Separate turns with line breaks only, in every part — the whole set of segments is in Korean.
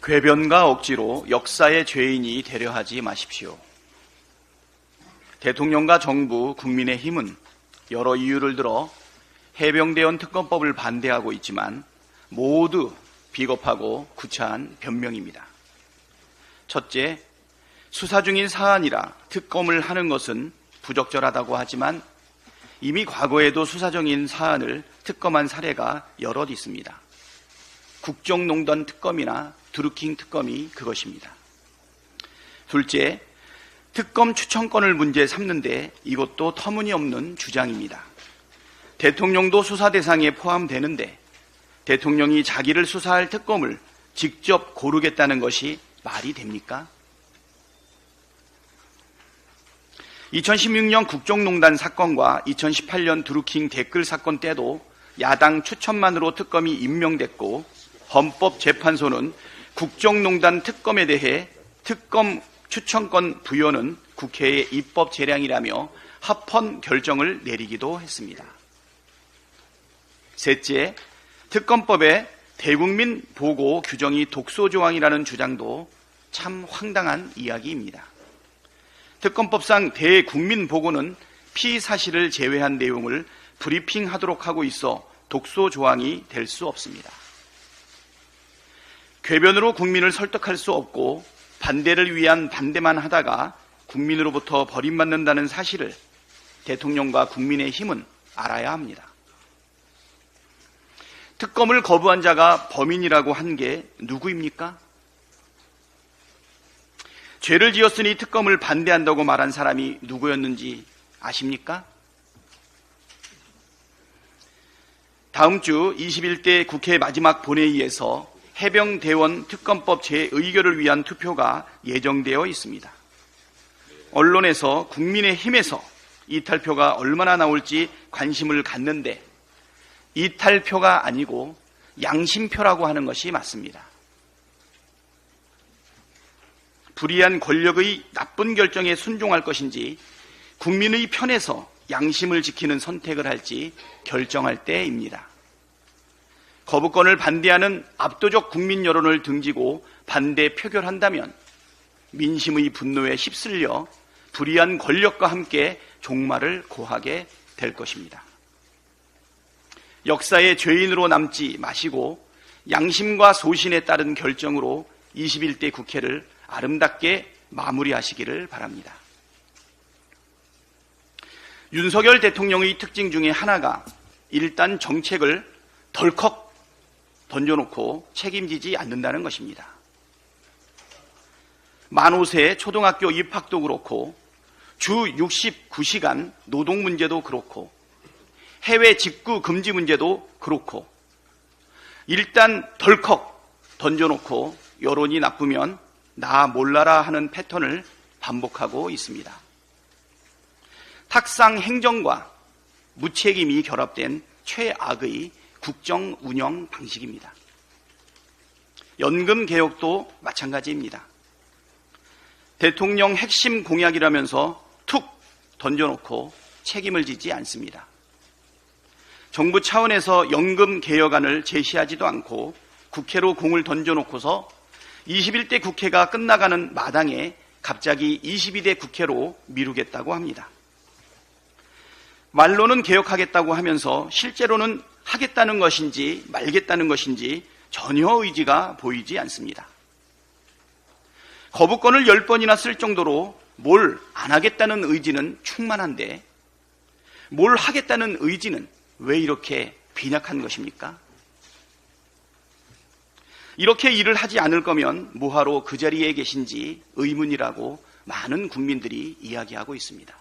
궤변과 억지로 역사의 죄인이 되려 하지 마십시오. 대통령과 정부, 국민의힘은 여러 이유를 들어 해병대원 특검법을 반대하고 있지만 모두 비겁하고 구차한 변명입니다. 첫째, 수사 중인 사안이라 특검을 하는 것은 부적절하다고 하지만 이미 과거에도 수사 중인 사안을 특검한 사례가 여럿 있습니다. 국정농단 특검이나 드루킹 특검이 그것입니다. 둘째, 특검 추천권을 문제 삼는데 이것도 터무니없는 주장입니다. 대통령도 수사 대상에 포함되는데 대통령이 자기를 수사할 특검을 직접 고르겠다는 것이 말이 됩니까? 2016년 국정농단 사건과 2018년 드루킹 댓글 사건 때도 야당 추천만으로 특검이 임명됐고 헌법재판소는 국정농단 특검에 대해 특검 추천권 부여는 국회의 입법 재량이라며 합헌 결정을 내리기도 했습니다. 셋째, 특검법에 대국민 보고 규정이 독소조항이라는 주장도 참 황당한 이야기입니다. 특검법상 대국민 보고는 피사실을 제외한 내용을 브리핑하도록 하고 있어 독소조항이 될 수 없습니다. 궤변으로 국민을 설득할 수 없고 반대를 위한 반대만 하다가 국민으로부터 버림받는다는 사실을 대통령과 국민의힘은 알아야 합니다. 특검을 거부한 자가 범인이라고 한 게 누구입니까? 죄를 지었으니 특검을 반대한다고 말한 사람이 누구였는지 아십니까? 다음 주 21대 국회 마지막 본회의에서 해병대원 특검법 재의결을 위한 투표가 예정되어 있습니다. 언론에서 국민의힘에서 이탈표가 얼마나 나올지 관심을 갖는데 이탈표가 아니고 양심표라고 하는 것이 맞습니다. 불의한 권력의 나쁜 결정에 순종할 것인지 국민의 편에서 양심을 지키는 선택을 할지 결정할 때입니다. 거부권을 반대하는 압도적 국민 여론을 등지고 반대 표결한다면 민심의 분노에 휩쓸려 불의한 권력과 함께 종말을 고하게 될 것입니다. 역사의 죄인으로 남지 마시고 양심과 소신에 따른 결정으로 21대 국회를 아름답게 마무리하시기를 바랍니다. 윤석열 대통령의 특징 중에 하나가 일단 정책을 덜컥 던져놓고 책임지지 않는다는 것입니다. 만 5세 초등학교 입학도 그렇고 주 69시간 노동 문제도 그렇고 해외 직구 금지 문제도 그렇고 일단 덜컥 던져놓고 여론이 나쁘면 나 몰라라 하는 패턴을 반복하고 있습니다. 탁상 행정과 무책임이 결합된 최악의 국정 운영 방식입니다. 연금 개혁도 마찬가지입니다. 대통령 핵심 공약이라면서 툭 던져놓고 책임을 지지 않습니다. 정부 차원에서 연금 개혁안을 제시하지도 않고 국회로 공을 던져놓고서 21대 국회가 끝나가는 마당에 갑자기 22대 국회로 미루겠다고 합니다. 말로는 개혁하겠다고 하면서 실제로는 하겠다는 것인지 말겠다는 것인지 전혀 의지가 보이지 않습니다. 거부권을 10번이나 쓸 정도로 뭘 안 하겠다는 의지는 충만한데 뭘 하겠다는 의지는 왜 이렇게 빈약한 것입니까? 이렇게 일을 하지 않을 거면 뭐하러 그 자리에 계신지 의문이라고 많은 국민들이 이야기하고 있습니다.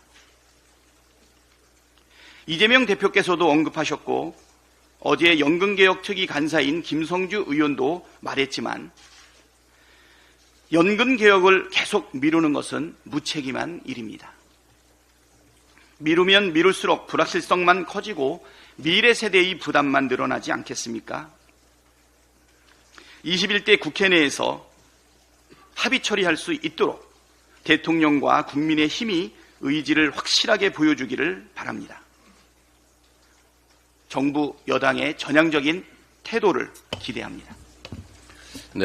이재명 대표께서도 언급하셨고 어제 연금개혁 특위 간사인 김성주 의원도 말했지만 연금개혁을 계속 미루는 것은 무책임한 일입니다. 미루면 미룰수록 불확실성만 커지고 미래 세대의 부담만 늘어나지 않겠습니까? 21대 국회 내에서 합의 처리할 수 있도록 대통령과 국민의 힘이 의지를 확실하게 보여주기를 바랍니다. 정부 여당의 전향적인 태도를 기대합니다.